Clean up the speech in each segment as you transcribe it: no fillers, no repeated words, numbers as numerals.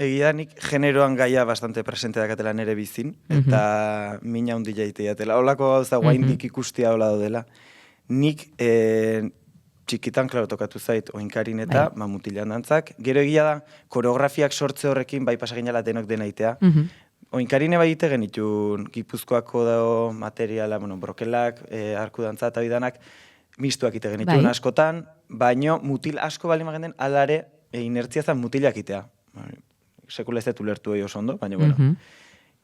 egia nik generoan gaia bastante presente dakatela nere bizin, eta mina hundi jaite jatela. Olako gauza guaindik ikustia hola daudela. Nik txikitan, klaro, tokatu zait, oinkarin eta mutilan dantzak. Gero egia da, koreografiak sortze horrekin bai pasaginala denok denaitea. Oinkarine bai ite genitun, Gipuzkoako dago materiala, brokelak, arku dantza eta bidanak, mistuak ite genitun askotan, baino mutil asko bali magenden alare inertzia zan mutilak itea. Sekula ez dut ulertu oso ondo, baina bueno.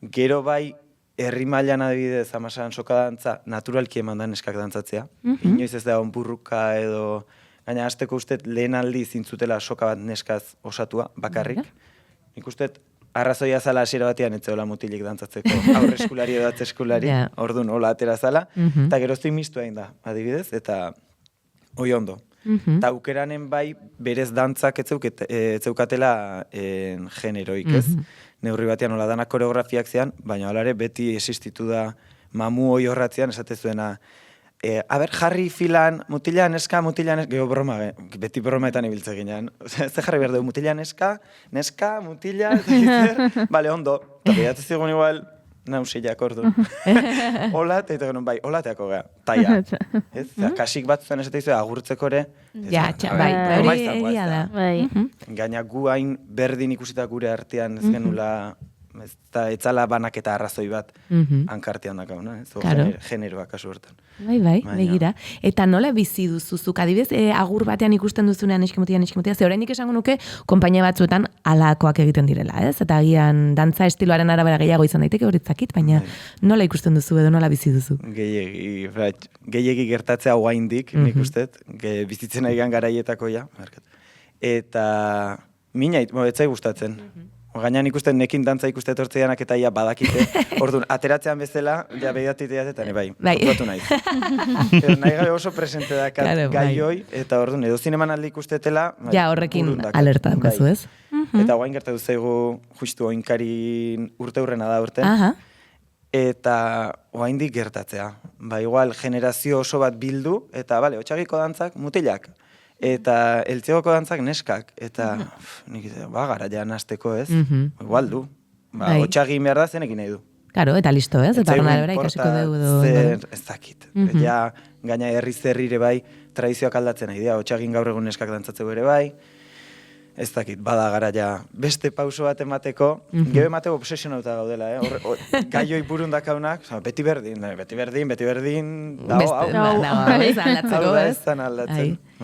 Gero bai, herri mailan adibidez, amasan soka dantza, naturalki eman da neskak dantzatzea. Inoiz ez da onpurruka edo, gaina hasteko uste lehen aldi zintzutela soka bat neskaz osatua, bakarrik. Nik uste arrazoia zala hasiera batean etzeola mutilik dantzatzeko, aurre eskulari edo atze eskulari, orduan hola atera zala, eta gerozti mistu egin da, adibidez, eta hoi ondo. Eta aukeranen bai berez dantzak etzeukatela generoik, ez? Neurri batean hola danak koreografiak zean, baina alare beti existitu da mamu hoi horratzean esatezuena jarri filan, mutila neska, geho broma, beti bromaetan ibiltze ginean. Ze jarri behar dugu, mutila neska, mutila, bale, ondo. Eta behatzen zigun igual, nausiak ordu. Olat, eta genuen bai, olateako geha, taia. Kasik bat zuen esateizu, agurtzeko ere. Ja, bai, hori egia da. Gaina gu hain berdin ikusita gure artean ez genula, etzala banaketa arrazoi bat hankartean dakauna, generoa kasu hortan. Bai, begira. Eta nola bizi duzuzuk, adibidez, agur batean ikusten duzunean eskimutia, ze oraindik esango nuke, konpainia batzuetan alakoak egiten direla, ez? Eta agian dantza estiloaren arabera gehiago izan daiteke horitzakit, baina nola ikusten duzu edo nola bizi duzu? Gehiegi gertatzea guaindik, nik ustet, bizitzen aigan garaietakoia, eta mina, etzai gustatzen. Gainan ikusten nekin dantza ikuste etortzeanak eta ia badakite. Orduan, ateratzen bezala, ja behiatiteaz eta bai, kontuatu naiz. Nahi gabe oso presente dakat gaioi, eta orduan, edo zineman aldi ikustetela... Ja, horrekin alerta daukazu, ez? Eta guain gertatu zaigu, justu oinkarin urte hurrena da urten. Eta oaindik gertatzea. Ba, igual, generazio oso bat bildu, eta, bale, otxagiko dantzak, mutilak. Eta eltzegoko dantzak neskak, eta nik gara jan hasteko ez, igual du. Otxagin behar da zenekin nahi du. Karo, eta listo ez, eta horren arabera ikasiko dugu. Ez dakit. Ja, gaina herri zerrire bai, tradizioak aldatzen nahi dira, otxagin gaur egun neskak dantzatzeko ere bai, ez dakit, bada gara ja beste pauso bat emateko, gero emateko obsesionauta gaudela, gaioi burun dakaunak, beti berdin, dago, hau. Hau da ez aldatzeko, ez? Hau da ez aldatzen.